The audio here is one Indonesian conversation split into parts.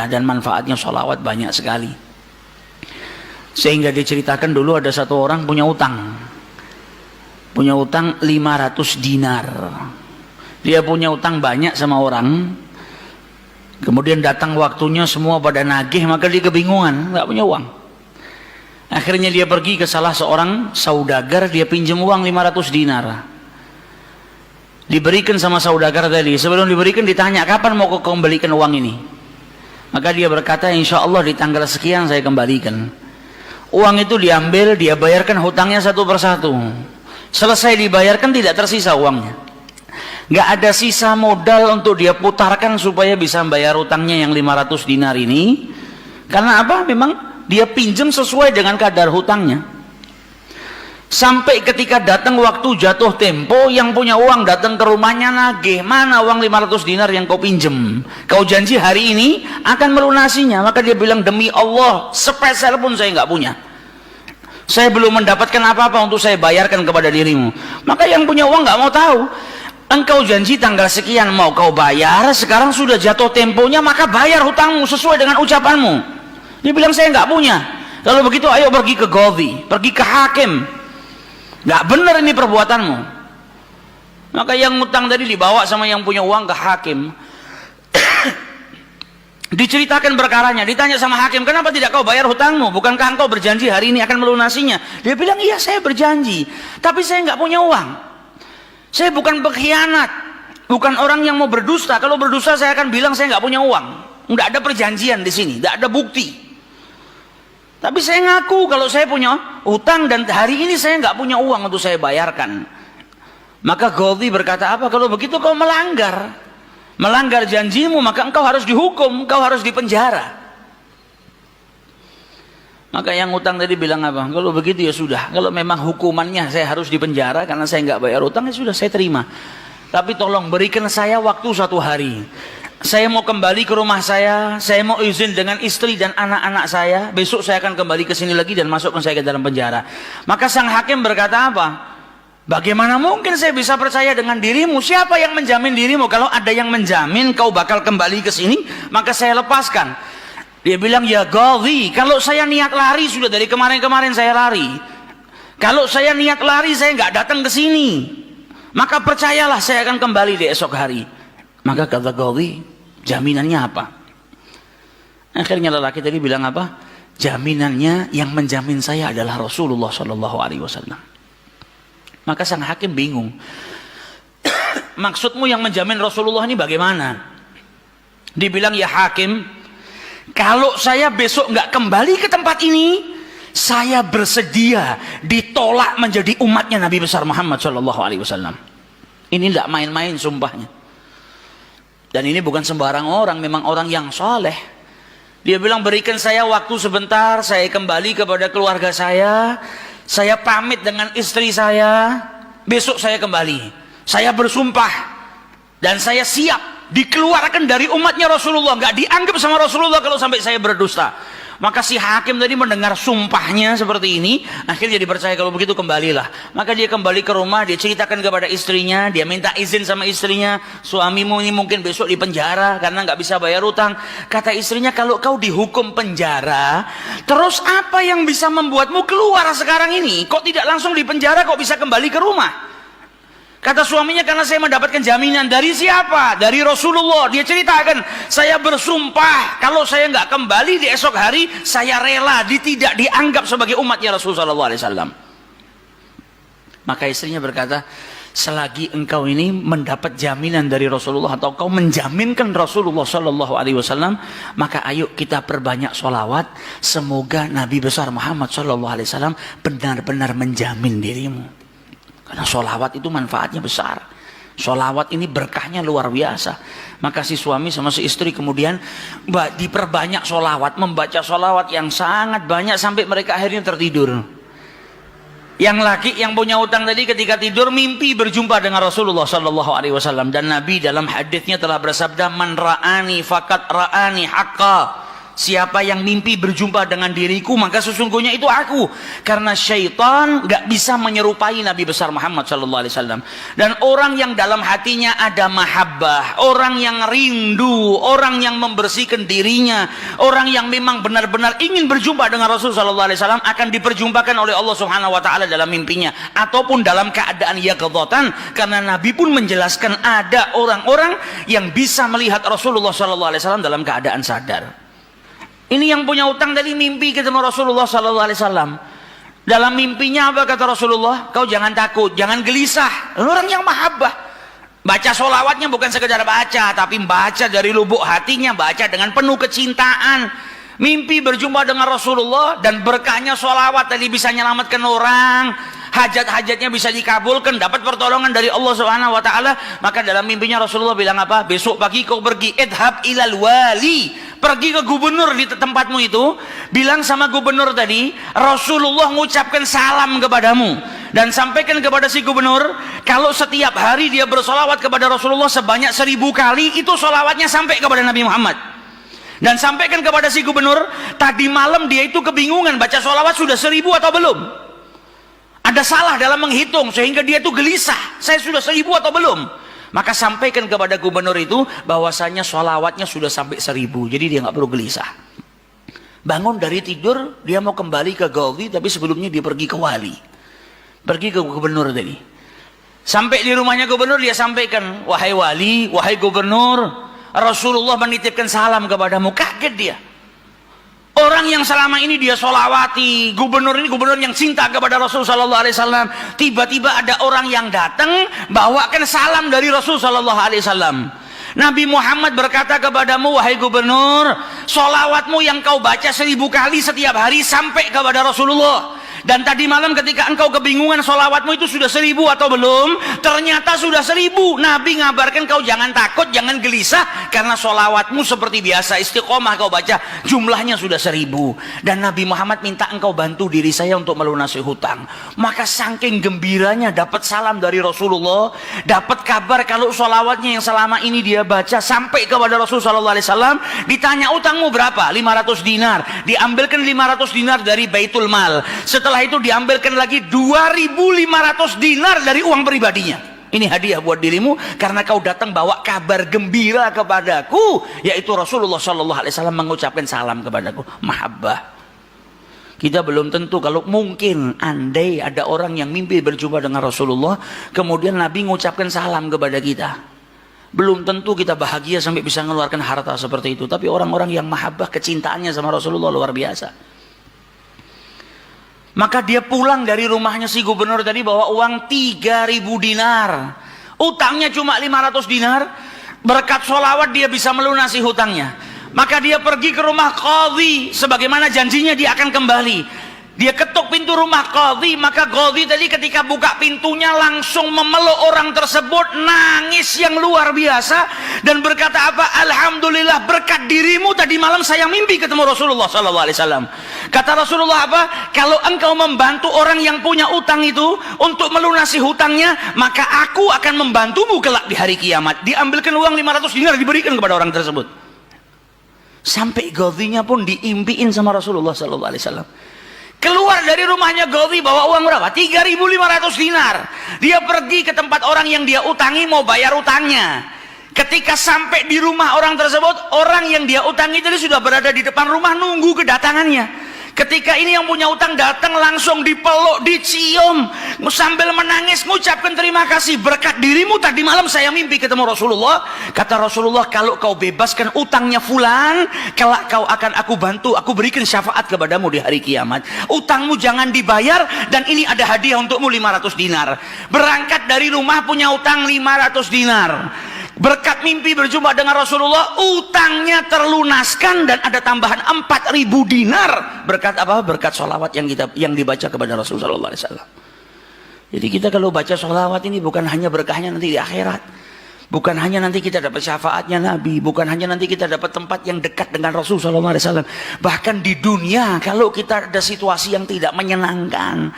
dan manfaatnya sholawat banyak sekali. Sehingga diceritakan dulu ada satu orang punya utang 500 dinar. Dia punya utang banyak sama orang, kemudian datang waktunya semua pada nagih, maka dia kebingungan, nggak punya uang. Akhirnya dia pergi ke salah seorang saudagar, dia pinjam uang 500 dinar. Diberikan sama saudagar tadi. Sebelum diberikan ditanya, kapan mau kau kembalikan uang ini? Maka dia berkata, insya Allah di tanggal sekian saya kembalikan. Uang itu diambil, dia bayarkan hutangnya satu persatu. Selesai dibayarkan tidak tersisa uangnya. Nggak ada sisa modal untuk dia putarkan supaya bisa bayar hutangnya yang 500 dinar ini. Karena apa? Memang dia pinjam sesuai dengan kadar hutangnya. Sampai ketika datang waktu jatuh tempo, yang punya uang datang ke rumahnya nagih, mana uang 500 dinar yang kau pinjam? Kau janji hari ini akan melunasinya. Maka dia bilang, demi Allah, sepeser pun saya nggak punya. Saya belum mendapatkan apa-apa untuk saya bayarkan kepada dirimu. Maka yang punya uang nggak mau tahu. Engkau janji tanggal sekian mau kau bayar, sekarang sudah jatuh temponya, maka bayar hutangmu sesuai dengan ucapanmu. Dia bilang, saya nggak punya. Kalau begitu ayo pergi ke qadhi, pergi ke hakim. Nggak benar ini perbuatanmu. Maka yang ngutang tadi dibawa sama yang punya uang ke hakim. Diceritakan perkaranya, ditanya sama hakim, kenapa tidak kau bayar hutangmu? Bukankah engkau berjanji hari ini akan melunasinya? Dia bilang, iya saya berjanji, tapi saya nggak punya uang. Saya bukan pengkhianat, bukan orang yang mau berdusta. Kalau berdusta saya akan bilang saya nggak punya uang. Nggak ada perjanjian di sini, nggak ada bukti. Tapi saya ngaku kalau saya punya hutang dan hari ini saya nggak punya uang untuk saya bayarkan. Maka qadhi berkata, apa? Kalau begitu kau melanggar janjimu, maka engkau harus dihukum, engkau harus dipenjara. Maka yang hutang tadi bilang apa? Kalau begitu ya sudah. Kalau memang hukumannya saya harus dipenjara karena saya nggak bayar hutang, ya sudah saya terima. Tapi tolong berikan saya waktu 1 hari. Saya mau kembali ke rumah saya mau izin dengan istri dan anak-anak saya, besok saya akan kembali ke sini lagi dan masukkan saya ke dalam penjara. Maka sang hakim berkata apa? Bagaimana mungkin saya bisa percaya dengan dirimu? Siapa yang menjamin dirimu? Kalau ada yang menjamin kau bakal kembali ke sini, maka saya lepaskan. Dia bilang, ya qadhi, kalau saya niat lari sudah dari kemarin-kemarin saya lari. Kalau saya niat lari saya nggak datang ke sini, maka percayalah saya akan kembali di esok hari. Maka kata qadhi, jaminannya apa? Akhirnya lelaki tadi bilang apa? Jaminannya yang menjamin saya adalah Rasulullah SAW. Maka sang hakim bingung. Maksudmu yang menjamin Rasulullah ini bagaimana? Dibilang, ya hakim, kalau saya besok nggak kembali ke tempat ini, saya bersedia ditolak menjadi umatnya Nabi besar Muhammad SAW. Ini tidak main-main sumpahnya. Dan ini bukan sembarang orang, memang orang yang soleh. Dia bilang, berikan saya waktu sebentar, saya kembali kepada keluarga saya pamit dengan istri saya, besok saya kembali. Saya bersumpah dan saya siap dikeluarkan dari umatnya Rasulullah, nggak dianggap sama Rasulullah kalau sampai saya berdusta. Maka si hakim tadi mendengar sumpahnya seperti ini, akhirnya dipercaya. Kalau begitu kembalilah. Maka dia kembali ke rumah, dia ceritakan kepada istrinya, dia minta izin sama istrinya, suamimu ini mungkin besok di penjara karena nggak bisa bayar utang. Kata istrinya, kalau kau dihukum penjara, terus apa yang bisa membuatmu keluar sekarang ini? Kok tidak langsung di penjara, kok bisa kembali ke rumah? Kata suaminya, karena saya mendapatkan jaminan. Dari siapa? Dari Rasulullah. Dia ceritakan, saya bersumpah kalau saya nggak kembali di esok hari, saya rela tidak dianggap sebagai umatnya Rasulullah SAW. Maka istrinya berkata, selagi engkau ini mendapat jaminan dari Rasulullah atau kau menjaminkan Rasulullah SAW, maka ayo kita perbanyak sholawat. Semoga Nabi besar Muhammad SAW benar-benar menjamin dirimu. Karena sholawat itu manfaatnya besar. Sholawat ini berkahnya luar biasa. Maka si suami sama si istri kemudian diperbanyak sholawat, membaca sholawat yang sangat banyak sampai mereka akhirnya tertidur. Yang laki yang punya utang tadi ketika tidur mimpi berjumpa dengan Rasulullah SAW. Dan Nabi dalam hadisnya telah bersabda, man ra'ani fakat ra'ani haqqa. siapa yang mimpi berjumpa dengan diriku, maka sesungguhnya itu aku. Karena syaitan gak bisa menyerupai Nabi besar Muhammad SAW. Dan orang yang dalam hatinya ada mahabbah, orang yang rindu, orang yang membersihkan dirinya, orang yang memang benar-benar ingin berjumpa dengan Rasul SAW, akan diperjumpakan oleh Allah Subhanahu Wa Taala dalam mimpinya ataupun dalam keadaan yaqdzatan. Karena Nabi pun menjelaskan ada orang-orang yang bisa melihat Rasulullah SAW dalam keadaan sadar. Ini yang punya utang dari mimpi ketemu Rasulullah SAW. Dalam mimpinya apa kata Rasulullah? Kau jangan takut, jangan gelisah. Orang yang mahabbah. Baca sholawatnya bukan sekedar baca, tapi baca dari lubuk hatinya, baca dengan penuh kecintaan. Mimpi berjumpa dengan Rasulullah dan berkahnya sholawat tadi bisa menyelamatkan orang. Hajat-hajatnya bisa dikabulkan, dapat pertolongan dari Allah Subhanahu Wa Taala. Maka dalam mimpinya Rasulullah bilang apa? Besok pagi kau pergi, idhab ilal wali, pergi ke gubernur di tempatmu itu, bilang sama gubernur tadi, Rasulullah mengucapkan salam kepadamu, dan sampaikan kepada si gubernur, kalau setiap hari dia bersolawat kepada Rasulullah sebanyak 1000 kali, itu solawatnya sampai kepada Nabi Muhammad. Dan sampaikan kepada si gubernur, tadi malam dia itu kebingungan baca solawat sudah 1000 atau belum. Ada salah dalam menghitung sehingga dia itu gelisah, saya sudah 1000 atau belum. Maka sampaikan kepada gubernur itu bahwasanya sholawatnya sudah sampai 1000, jadi dia nggak perlu gelisah. Bangun dari tidur, dia mau kembali ke Ghazi, tapi sebelumnya dia pergi ke wali, pergi ke gubernur tadi. Sampai di rumahnya gubernur, dia sampaikan, wahai wali, wahai gubernur, Rasulullah menitipkan salam kepadamu. Kaget dia. Orang yang selama ini dia sholawati, gubernur ini gubernur yang cinta kepada Rasul Sallallahu Alaihi Wasallam, tiba-tiba ada orang yang datang bawakan salam dari Rasul Sallallahu Alaihi Wasallam. Nabi Muhammad berkata kepadamu, wahai gubernur, sholawatmu yang kau baca 1000 kali setiap hari sampai kepada Rasulullah. Dan tadi malam ketika engkau kebingungan sholawatmu itu sudah 1000 atau belum, ternyata sudah 1000. Nabi ngabarkan kau jangan takut, jangan gelisah, karena sholawatmu seperti biasa, istiqomah kau baca, jumlahnya sudah 1000. Dan Nabi Muhammad minta engkau bantu diri saya untuk melunasi hutang. Maka saking gembiranya dapat salam dari Rasulullah, dapat kabar kalau sholawatnya yang selama ini dia baca sampai kepada Rasul Sallallahu Alaihi Wasallam. Ditanya utangmu berapa? 500 dinar. Diambilkan 500 dinar dari Baitul Mal. Setelah itu diambilkan lagi 2.500 dinar dari uang pribadinya. Ini hadiah buat dirimu karena kau datang bawa kabar gembira kepadaku, yaitu Rasulullah Shallallahu Alaihi Wasallam mengucapkan salam kepadaku. Mahabbah. Kita belum tentu, kalau mungkin andai ada orang yang mimpi berjumpa dengan Rasulullah, kemudian Nabi mengucapkan salam kepada kita, belum tentu kita bahagia sampai bisa mengeluarkan harta seperti itu. Tapi orang-orang yang mahabbah, kecintaannya sama Rasulullah luar biasa. Maka dia pulang dari rumahnya si gubernur tadi bawa uang 3.000 dinar. Utangnya cuma 500 dinar. Berkat sholawat dia bisa melunasi hutangnya. Maka dia pergi ke rumah qadhi, sebagaimana janjinya dia akan kembali. Dia ketuk pintu rumah qadhi, maka qadhi tadi ketika buka pintunya langsung memeluk orang tersebut, nangis yang luar biasa dan berkata apa? Alhamdulillah, berkat dirimu tadi malam saya mimpi ketemu Rasulullah SAW. Kata Rasulullah apa? Kalau engkau membantu orang yang punya utang itu untuk melunasi hutangnya, maka aku akan membantumu kelak di hari kiamat. Diambilkan uang 500 dinar diberikan kepada orang tersebut. Sampai qadhinya pun diimpiin sama Rasulullah SAW. Keluar dari rumahnya Ghazi bawa uang berapa? 3.500 dinar. Dia pergi ke tempat orang yang dia utangi mau bayar utangnya. Ketika sampai di rumah orang tersebut, orang yang dia utangi tadi sudah berada di depan rumah nunggu kedatangannya. Ketika ini yang punya utang datang, langsung dipeluk, dicium, sambil menangis mengucapkan terima kasih, berkat dirimu tadi malam saya mimpi ketemu Rasulullah. Kata Rasulullah, kalau kau bebaskan utangnya fulan, kalau kau akan aku bantu, aku berikan syafaat kepadamu di hari kiamat. Utangmu jangan dibayar dan ini ada hadiah untukmu 500 dinar. Berangkat dari rumah punya utang 500 dinar. Berkat mimpi berjumpa dengan Rasulullah, utangnya terlunaskan dan ada tambahan 4.000 dinar. Berkat apa? Berkat sholawat yang dibaca kepada Rasulullah SAW. Jadi kita kalau baca sholawat ini bukan hanya berkahnya nanti di akhirat, bukan hanya nanti kita dapat syafaatnya Nabi, bukan hanya nanti kita dapat tempat yang dekat dengan Rasulullah SAW. Bahkan di dunia kalau kita ada situasi yang tidak menyenangkan,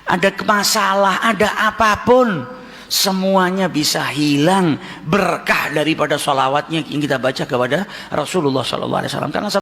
ada masalah, ada apapun, semuanya bisa hilang berkah daripada sholawatnya yang kita baca kepada Rasulullah SAW. Karena